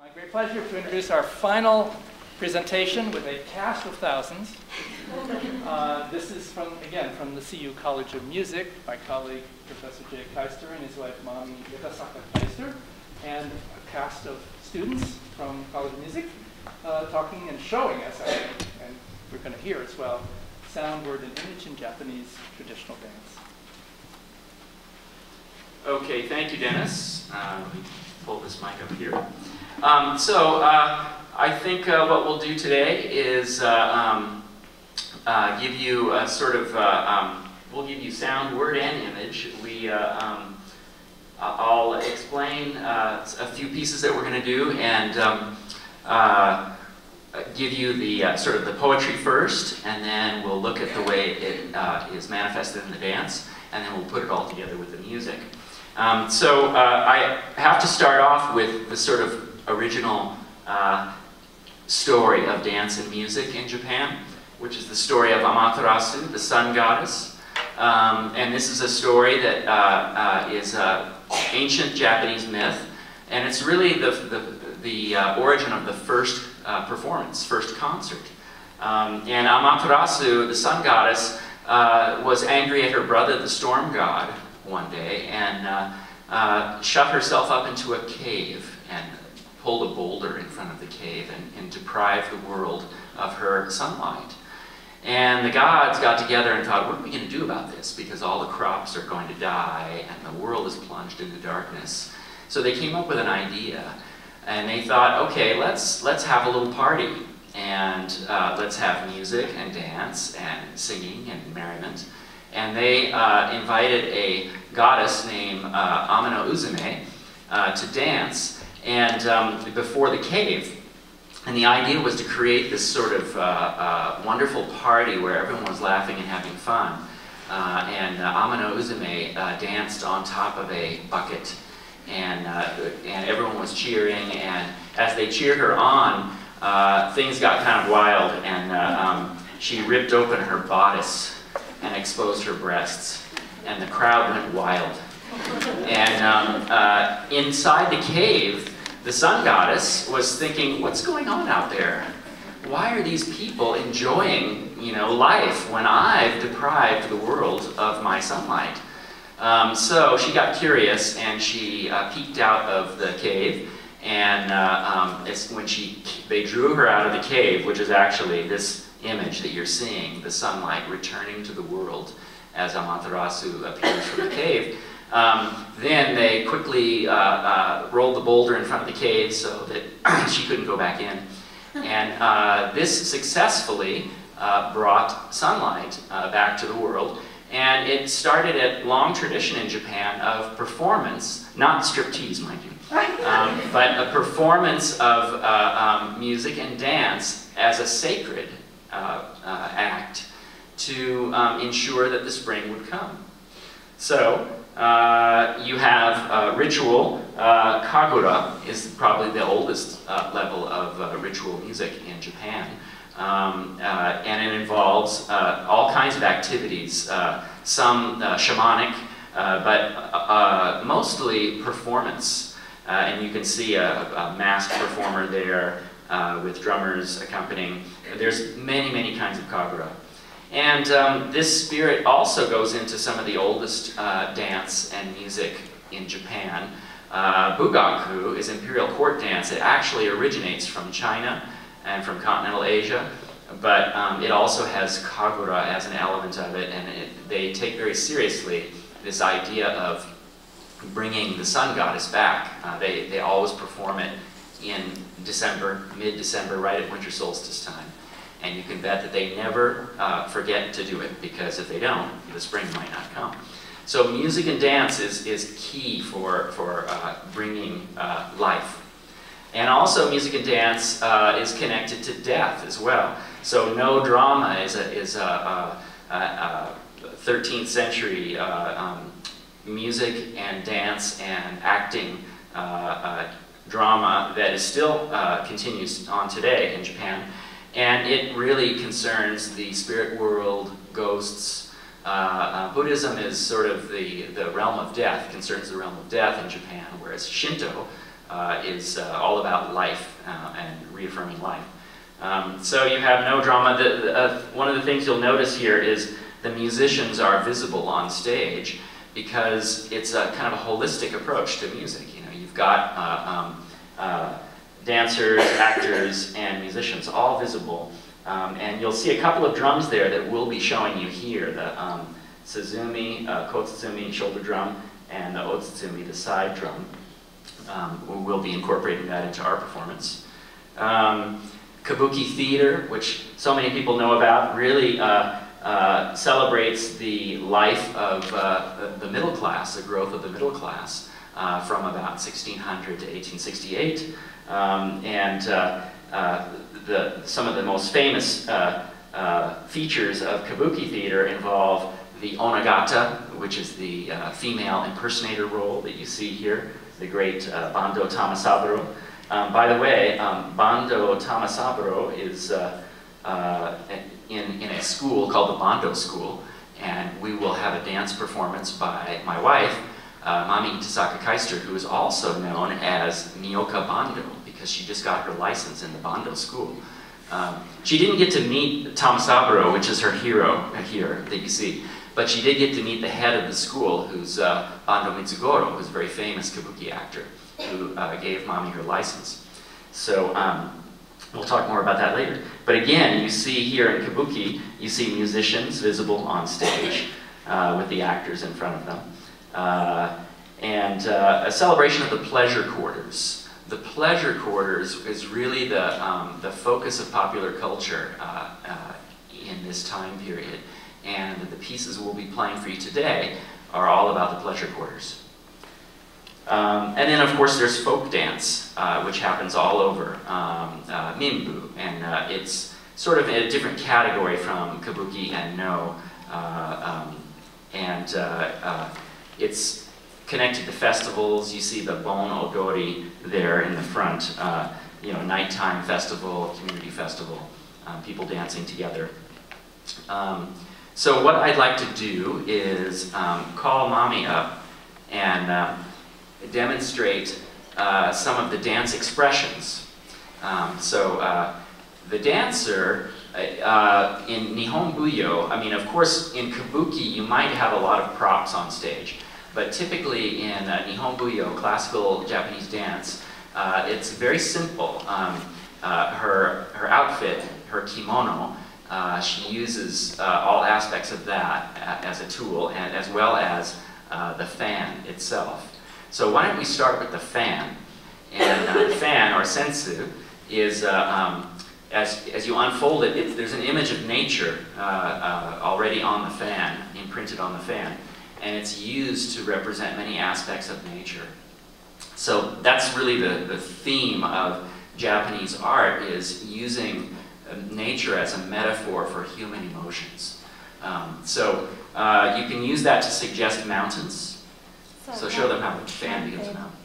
My great pleasure to introduce our final presentation with a cast of thousands. This is again from the CU College of Music, my colleague Professor Jay Keister and his wife Mami Itasaka-Keister, and a cast of students from College of Music talking and showing us, and we're going to hear as well, sound, word, and image in Japanese traditional dance. Okay, thank you, Dennis. Let me pull this mic up here. I think what we'll do today is give you a sort of, we'll give you sound, word, and image. I'll explain a few pieces that we're going to do and give you the sort of the poetry first, and then we'll look at the way it is manifested in the dance, and then we'll put it all together with the music. I have to start off with the sort of original story of dance and music in Japan, which is the story of Amaterasu, the sun goddess. And this is a story that is an ancient Japanese myth, and it's really the origin of the first performance, first concert. And Amaterasu, the sun goddess, was angry at her brother, the storm god, one day, and shut herself up into a cave and pulled a boulder in front of the cave and deprived the world of her sunlight. And the gods got together and thought, what are we going to do about this? Because all the crops are going to die and the world is plunged into darkness. So they came up with an idea, and they thought, okay, let's have a little party, and let's have music and dance and singing and merriment. And they invited a goddess named Amano Uzume to dance and before the cave. And the idea was to create this sort of wonderful party where everyone was laughing and having fun. And Amano Uzume danced on top of a bucket, and everyone was cheering. And as they cheered her on, things got kind of wild, and she ripped open her bodice and exposed her breasts, and the crowd went wild. And inside the cave, the sun goddess was thinking, what's going on out there? Why are these people enjoying, life when I've deprived the world of my sunlight? So she got curious, and she peeked out of the cave, and it's when they drew her out of the cave, which is actually this image that you're seeing, the sunlight returning to the world as Amaterasu appears from the cave. Then they quickly rolled the boulder in front of the cave so that she couldn't go back in. And this successfully brought sunlight back to the world. And it started a long tradition in Japan of performance, not striptease, mind you, but a performance of music and dance as a sacred act to ensure that the spring would come. So you have ritual. Kagura is probably the oldest level of ritual music in Japan. And it involves all kinds of activities, some shamanic, but mostly performance. And you can see a masked performer there with drummers accompanying. There's many, many kinds of kagura. And this spirit also goes into some of the oldest dance and music in Japan. Bugaku is imperial court dance. It actually originates from China and from continental Asia, but it also has kagura as an element of it, and they take very seriously this idea of bringing the sun goddess back. They always perform it in December, mid-December, right at winter solstice time. And you can bet that they never forget to do it, because if they don't, the spring might not come. So music and dance is key for bringing life. And also music and dance is connected to death as well. So no drama is a 13th century music and dance and acting drama that is still continues on today in Japan. And it really concerns the spirit world, ghosts. Buddhism is sort of the realm of death, concerns the realm of death in Japan, whereas Shinto is all about life and reaffirming life. So you have no drama. One of the things you'll notice here is the musicians are visible on stage because it's a kind of a holistic approach to music. You know, you've got dancers, actors, and musicians all visible. And you'll see a couple of drums there that we'll be showing you here. The Suzumi, Kotsuzumi, shoulder drum, and the Otsuzumi, the side drum. We'll be incorporating that into our performance. Kabuki theater, which so many people know about, really celebrates the life of the middle class, the growth of the middle class from about 1600 to 1868. Some of the most famous features of Kabuki theater involve the onagata, which is the female impersonator role that you see here, the great Bando Tamasaburo. By the way, Bando Tamasaburo is in a school called the Bando School, and we will have a dance performance by my wife, Mami Itasaka-Keister, who is also known as Nyoka Bando, because she just got her license in the Bando School. She didn't get to meet Tamasaburo, which is her hero here that you see, but she did get to meet the head of the school, who's Bando Mitsugoro, who's a very famous Kabuki actor, who gave Mami her license. So we'll talk more about that later. But again, you see here in Kabuki, you see musicians visible on stage with the actors in front of them. And a celebration of the pleasure quarters. The pleasure quarters is really the focus of popular culture in this time period. And the pieces we'll be playing for you today are all about the pleasure quarters. And then, of course, there's folk dance, which happens all over Minbu, and it's sort of in a different category from Kabuki and No, it's connected to festivals. You see the Bon Odori there in the front, you know, nighttime festival, community festival, people dancing together. So what I'd like to do is call Mami up and demonstrate some of the dance expressions. The dancer in nihon buyo, I mean, of course, in Kabuki you might have a lot of props on stage, but typically in nihon buyo, classical Japanese dance, it's very simple. Her outfit, her kimono, she uses all aspects of that as a tool, and as well as the fan itself. So why don't we start with the fan? And the fan, or sensu, is, as you unfold it, there's an image of nature already on the fan, imprinted on the fan, and it's used to represent many aspects of nature. So that's really the theme of Japanese art, is using nature as a metaphor for human emotions. You can use that to suggest mountains. So show them how the fan becomes a mountain.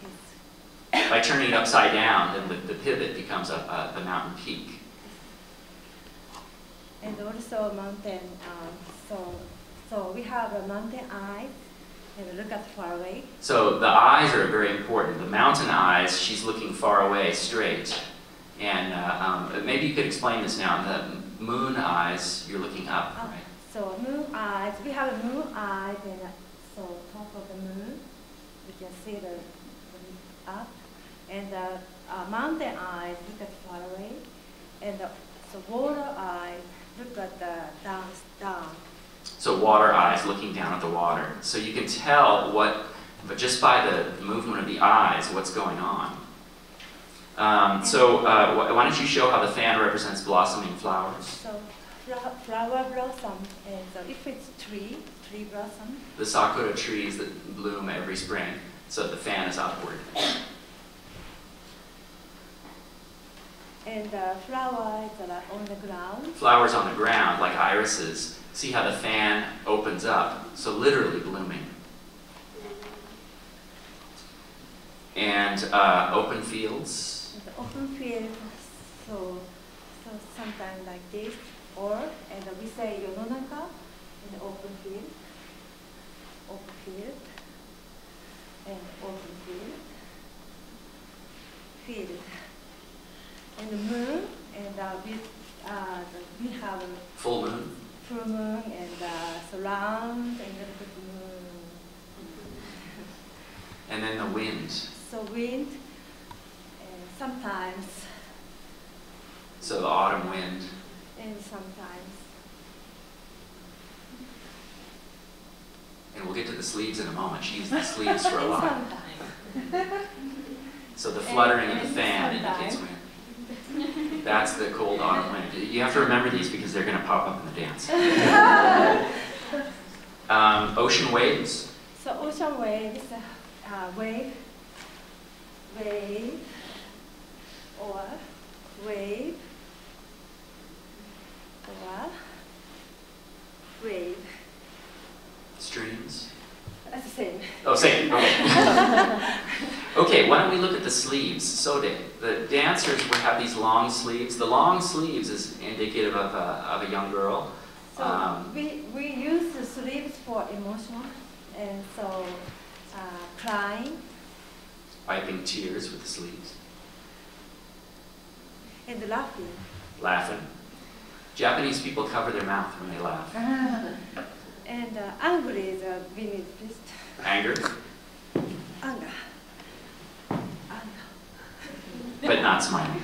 By turning it upside down, then the pivot becomes the mountain peak. And also mountain, so we have a mountain eyes, and look at far away. So the eyes are very important. The mountain eyes, she's looking far away, straight. And maybe you could explain this now. The moon eyes, you're looking up, right? So moon eyes, we have a moon eyes, and so top of the moon, we can see the up. And mountain eyes, look at far away. And so water eyes, look at the down. So water eyes, looking down at the water. So you can tell but just by the movement of the eyes, what's going on. Why don't you show how the fan represents blossoming flowers? So flower blossom, and so if it's tree blossom. The sakura trees that bloom every spring, so the fan is upward. And flowers are on the ground. Flowers on the ground, like irises. See how the fan opens up, so literally blooming. And open fields. The open field, so sometimes like this, and we say yononaka in the open field, and open field. field. And the moon, and we have a Full moon. full moon and surround and little bit moon. And then the wind. So wind, and sometimes, So the autumn wind. and sometimes. And we'll get to the sleeves in a moment. She used the sleeves for a And lot. sometimes. So the fluttering of the And fan indicates wind. That's the cold autumn wind. You have to remember these because they're going to pop up in the dance. Ocean waves. So ocean waves, wave, wave, or wave, or wave. Streams. That's the same. Oh, same. Okay. Okay, why don't we look at the sleeves? Sode. The dancers will have these long sleeves. The long sleeves is indicative of a young girl. So we use the sleeves for emotion, and so crying Wiping tears with the sleeves. and laughing. Laughing. Japanese people cover their mouth when they laugh. And angry is a vivid fist. Anger, Anger. but not smiling.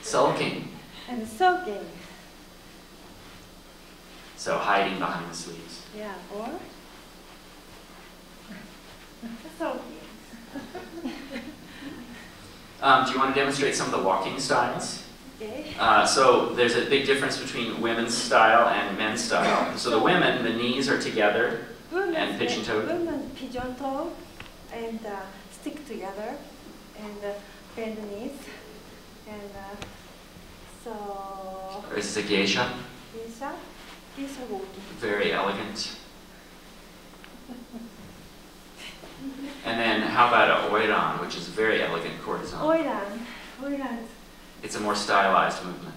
Sulking. And soaking. So hiding behind the sleeves. Yeah, or soaking. Do you want to demonstrate some of the walking styles? Okay. So there's a big difference between women's style and men's style. So the women, the knees are together and pigeon-toed. Women pigeon-toe and stick together and bend the knees. And so Or is this a geisha? geisha walking. Very elegant. And then how about a oiran, which is a very elegant courtesan? Oiran. It's a more stylized movement.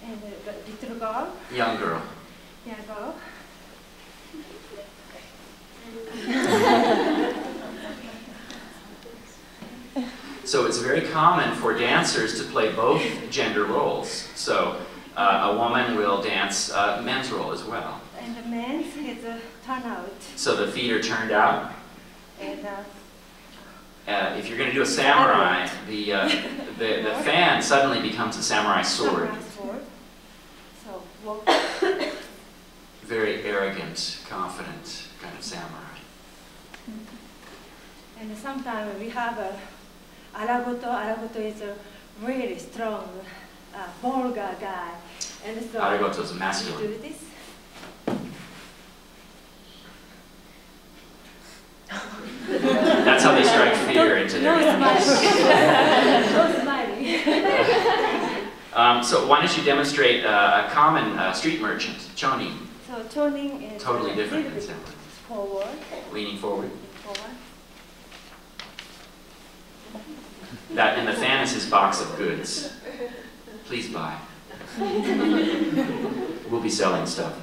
And the little girl. Young girl. Yeah, girl. So it's very common for dancers to play both gender roles. So a woman will dance a men's role as well. And the man is turn out. So the feet are turned out. And If you're going to do a samurai, the fan suddenly becomes a samurai sword. samurai sword. So walk. Very arrogant, confident kind of samurai. And sometimes we have a aragoto. Aragoto is a really strong, vulgar guy. And so Arigoto is we masculine. do this. That's how they strike fear into No their smiling. No smiling. So why don't you demonstrate a common street merchant, choni, So turning is totally a different little than bit samurai. forward. Leaning forward. Forward. That, and the fan is his box of goods. Please buy. We'll be selling stuff.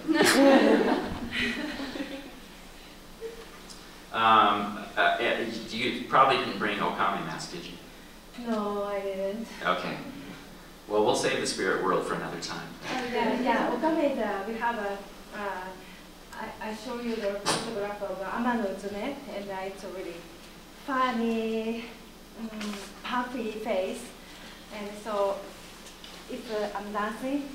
You probably didn't bring okami mask, did you? No, I didn't. Okay. Well, we'll save the spirit world for another time. Yeah. Okame is, we have a, I show you the photograph of Amano Uzume, and it's a really funny, puffy face. And so, if I'm dancing,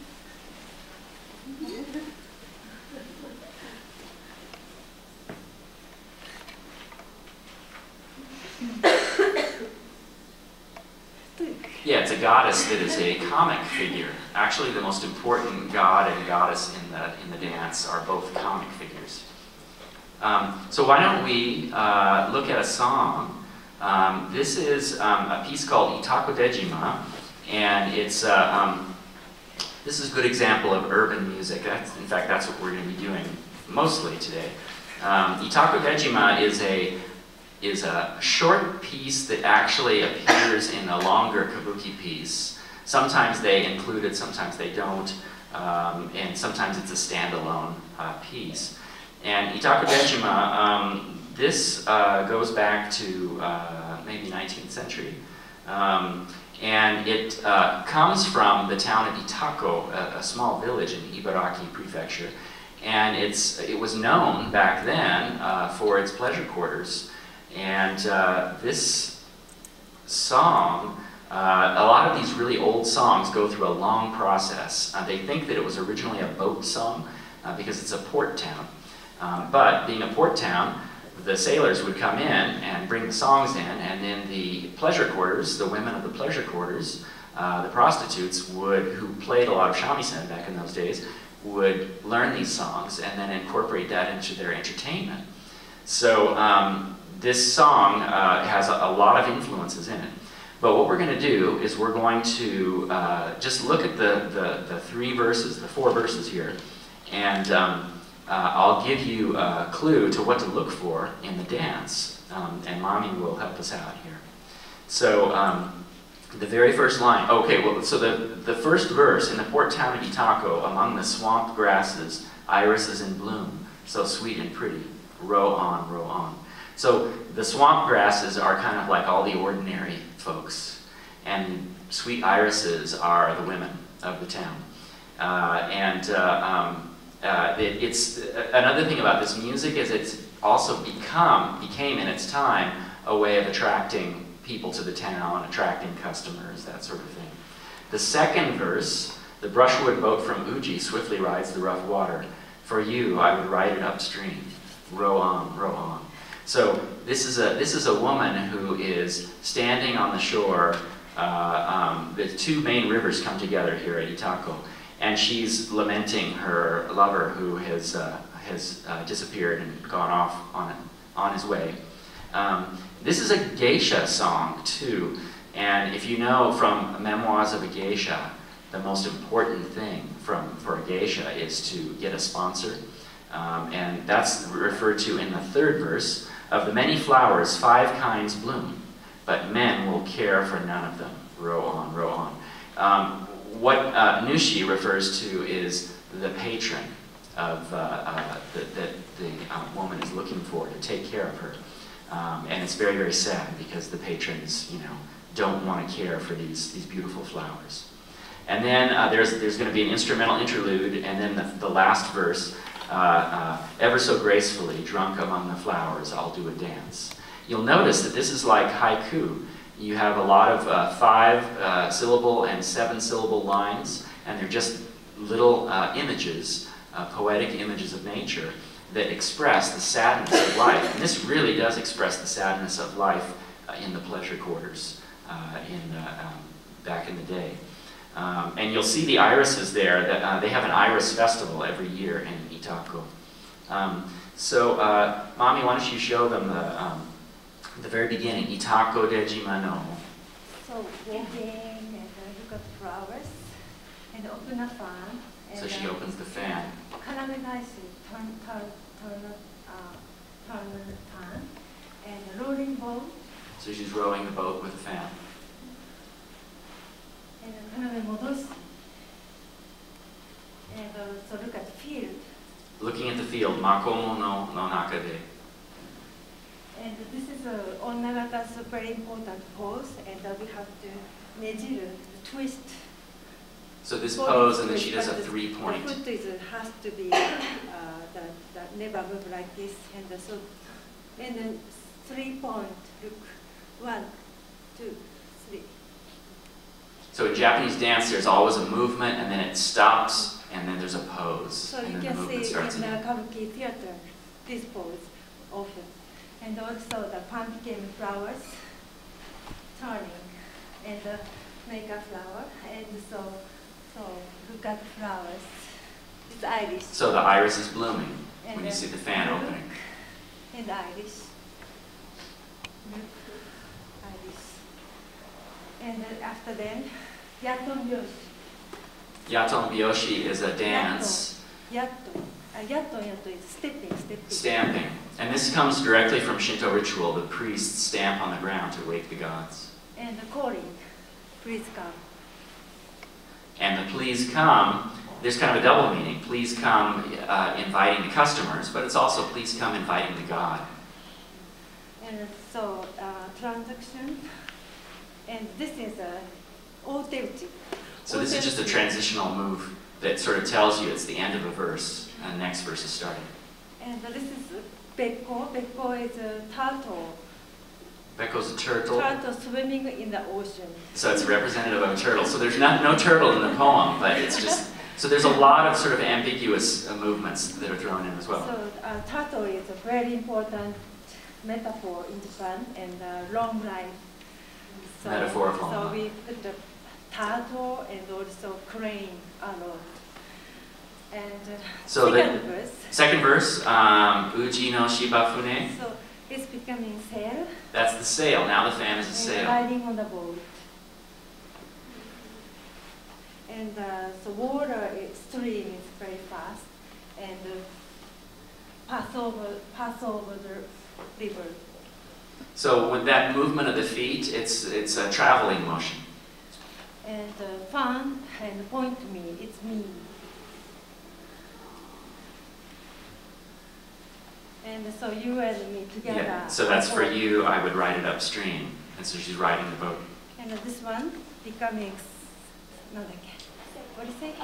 Yeah, it's a goddess that is a comic figure. Actually, the most important god and goddess in the dance are both comic figures. So why don't we look at a song. This is a piece called Itako Dejima, and it's this is a good example of urban music. In fact, that's what we're going to be doing mostly today. Itako Dejima is a is a short piece that actually appears in a longer kabuki piece. Sometimes they include it, sometimes they don't, and sometimes it's a standalone piece. And Itako Dejima, this goes back to maybe 19th century. And it comes from the town of Itako, a small village in Ibaraki Prefecture. And it was known back then for its pleasure quarters. And this song, a lot of these really old songs go through a long process. They think that it was originally a boat song because it's a port town. But being a port town, the sailors would come in and bring the songs in, and then the pleasure quarters, the women of the pleasure quarters, the prostitutes who played a lot of shamisen back in those days, would learn these songs and then incorporate that into their entertainment. So this song has a lot of influences in it. But what we're going to do is we're going to just look at the four verses here, and I'll give you a clue to what to look for in the dance, and Mami will help us out here. So the very first line, okay, well, so the first verse, in the port town of Itako, among the swamp grasses, irises in bloom, so sweet and pretty, row on, row on. So the swamp grasses are kind of like all the ordinary folks, and sweet irises are the women of the town. It's another thing about this music is it's also became in its time a way of attracting people to the town, attracting customers, that sort of thing. The second verse, the brushwood boat from Uji swiftly rides the rough water. For you, I would ride it upstream. Row on, row on. So this is a woman who is standing on the shore. The two main rivers come together here at Itako. And she's lamenting her lover who has disappeared and gone off on his way. This is a geisha song too, and if you know from Memoirs of a Geisha, the most important thing for a geisha is to get a sponsor, and that's referred to in the third verse. Of the many flowers, 5 kinds bloom, but men will care for none of them. Row on, row on. What Nushi refers to is the patron of that the woman is looking for to take care of her, and it's very, very sad because the patrons, don't want to care for these beautiful flowers. And then there's going to be an instrumental interlude, and then the last verse, ever so gracefully, drunk among the flowers, I'll do a dance. You'll notice that this is like haiku. You have a lot of 5-syllable and 7-syllable lines, and they're just little images, poetic images of nature that express the sadness of life. And this really does express the sadness of life in the pleasure quarters back in the day. And you'll see the irises there. That they have an iris festival every year in Itako. Mami, why don't you show them the very beginning, Itako Dejima no. So walking and look at flowers and open a fan. So she opens the fan. Turn the fan and rolling boat. So she's rowing the boat with a fan. And so look at the field. Looking at the field, makomo no nakade. And this is Onnagata's very important pose, and we have to nejiru, twist. So this pose, and then she does a 3-point. The foot has to be that never move like this, and then 3-point look, 1, 2, 3. So in Japanese dance, there's always a movement, and then it stops, and then there's a pose. So and you then can the movement see starts in the again. Kabuki theater this pose often. And also the pumpkin flowers turning and make a flower. And so look at flowers. It's iris. So the iris is blooming And when you see the fan opening. And iris. Look, iris. And after then, Yaton Byoshi. Yaton Byoshi is a dance. Yatto. Yatton, yatton is stepping, stepping. Stamping. And this comes directly from Shinto ritual. The priests stamp on the ground to wake the gods. And calling, please come. And the please come, there's kind of a double meaning. Please come inviting the customers, but it's also please come inviting the god. And so transaction, and this is alternative. So this is just a transitional move that sort of tells you it's the end of a verse and the next verse is starting. And this is Bekko. Bekko is a turtle. Bekko's a turtle. Turtle swimming in the ocean. So it's representative of a turtle. So there's no turtle in the poem, but it's just, so there's a lot of sort of ambiguous movements that are thrown in as well. So turtle is a very important metaphor in Japan and long life. So, Metaphor of long so life. we put the turtle and also crane a lot. And So second verse. Uji no shibafune. So it's becoming sail. That's the sail. Now the fan is a And sail. riding on the boat. And the water stream is very fast and pass over the river. So with that movement of the feet, it's a traveling motion. And fan and point to me, it's me. And so you and me together. Yeah. So that's for you. I would ride it upstream, and so she's riding the boat. And this one becoming what do you say?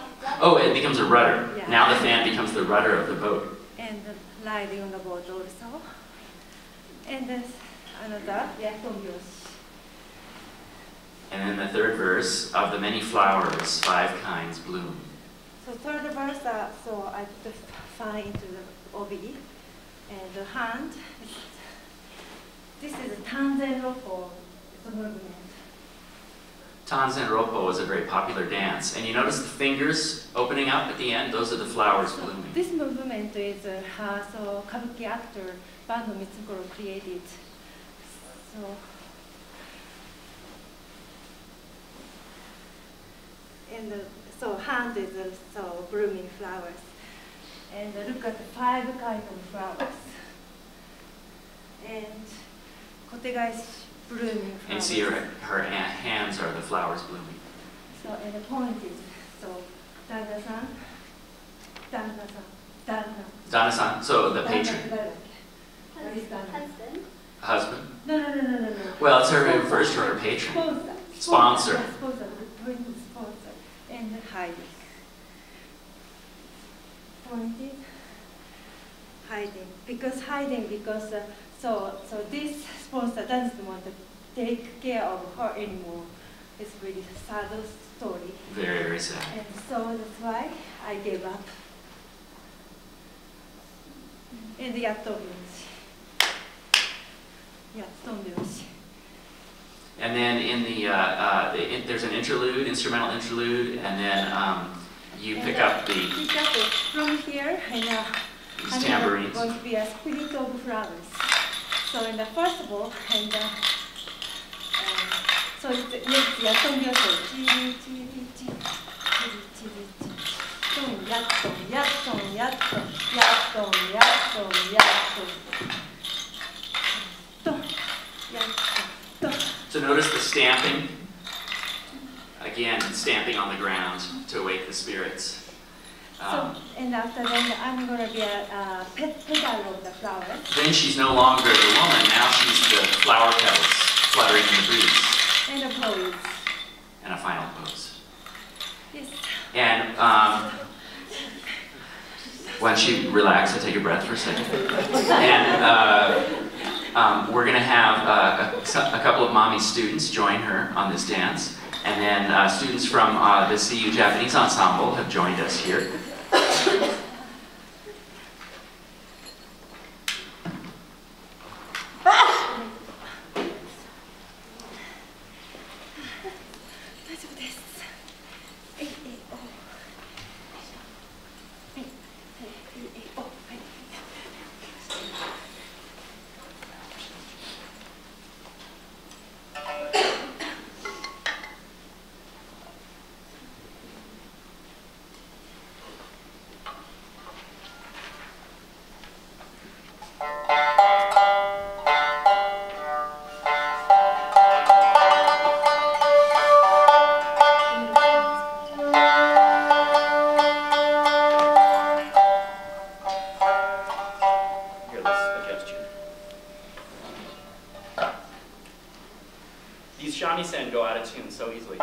Oh, it becomes a rudder. Yeah. Now the fan becomes the rudder of the boat. And riding on the boat also. And another yatomyoshi. And then the third verse, of the many flowers, 5 kinds bloom. So third verse, so I put the fan into the obi. And the hand, this is a Tanzen Roppo, it's a movement. Tanzen Roppo is a very popular dance. And you notice the fingers opening up at the end? Those are the flowers blooming. This movement is so kabuki actor Bando Mitsugoro created. So, and so hand is so blooming flowers. And look at the 5 kinds of flowers. And kotegai is blooming flowers. And you see her hands are the flowers blooming. So, and the point is, so, Dana-san, Dana-san, Dana. Dana-san, so the patron. What is Dana? Husband. Husband? No. Well, it's her, it refers to her patron. Sponsor. Sponsor. Sponsor. The point is sponsor. And hiding. Point is hiding. Because so this sponsor doesn't want to take care of her anymore. It's really sad story. Very, very sad. And so that's why I gave up. And yatomyoshi. And then in the there's an interlude, instrumental interlude, and then you pick up the from here, and these tambourines. going to be a spirit of flowers. So in the first of all, and so it's yatomyoshi. So notice the stamping. Again, stamping on the ground to awake the spirits. And after that, I'm going to be a pedal of the flowers. Then she's no longer the woman. Now she's the flower petals fluttering in the breeze. And a pose. And a final pose. Yes. And why don't you relax and take a breath for a second? And we're going to have a couple of Mami students join her on this dance. And then students from the CU Japanese Ensemble have joined us here. shamisen go out of tune so easily.